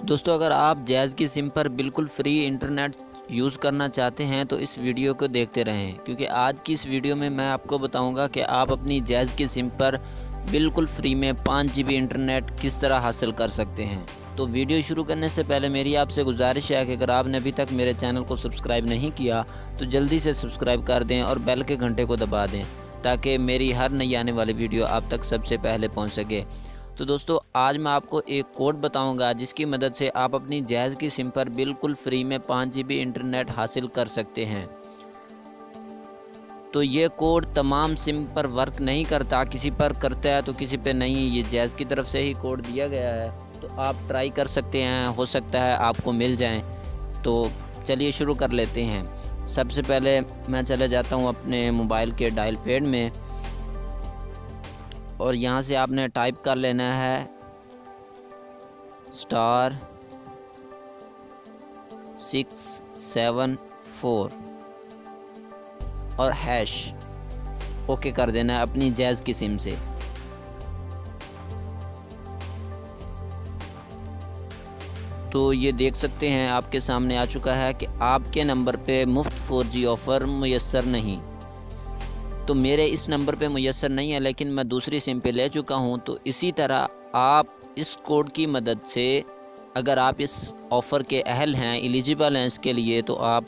दोस्तों, अगर आप जैज़ की सिम पर बिल्कुल फ्री इंटरनेट यूज़ करना चाहते हैं तो इस वीडियो को देखते रहें, क्योंकि आज की इस वीडियो में मैं आपको बताऊंगा कि आप अपनी जैज़ की सिम पर बिल्कुल फ्री में 5 GB इंटरनेट किस तरह हासिल कर सकते हैं। तो वीडियो शुरू करने से पहले मेरी आपसे गुजारिश है कि अगर आपने अभी तक मेरे चैनल को सब्सक्राइब नहीं किया तो जल्दी से सब्सक्राइब कर दें और बेल के घंटे को दबा दें, ताकि मेरी हर नई आने वाली वीडियो आप तक सबसे पहले पहुंच सके। तो दोस्तों, आज मैं आपको एक कोड बताऊंगा जिसकी मदद से आप अपनी जैज़ की सिम पर बिल्कुल फ्री में 5 GB इंटरनेट हासिल कर सकते हैं। तो ये कोड तमाम सिम पर वर्क नहीं करता, किसी पर करता है तो किसी पर नहीं। ये जैज़ की तरफ से ही कोड दिया गया है, तो आप ट्राई कर सकते हैं, हो सकता है आपको मिल जाए। तो चलिए शुरू कर लेते हैं। सबसे पहले मैं चले जाता हूँ अपने मोबाइल के डायल पैड में और यहाँ से आपने टाइप कर लेना है *674 और हैश ओके कर देना है अपनी जैज़ की सिम से। तो ये देख सकते हैं आपके सामने आ चुका है कि आपके नंबर पे मुफ्त 4G ऑफ़र मुयस्सर नहीं। तो मेरे इस नंबर पे मुयस्सर नहीं है, लेकिन मैं दूसरी सिम पे ले चुका हूँ। तो इसी तरह आप इस कोड की मदद से, अगर आप इस ऑफ़र के अहल हैं, एलिजिबल हैं इसके लिए, तो आप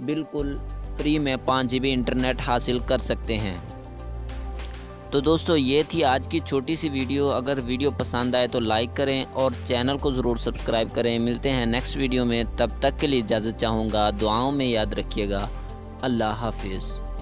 बिल्कुल फ्री में 5 GB इंटरनेट हासिल कर सकते हैं। तो दोस्तों, ये थी आज की छोटी सी वीडियो। अगर वीडियो पसंद आए तो लाइक करें और चैनल को ज़रूर सब्सक्राइब करें। मिलते हैं नेक्स्ट वीडियो में, तब तक के लिए इजाज़त चाहूँगा। दुआओं में याद रखिएगा। अल्लाह हाफिज़।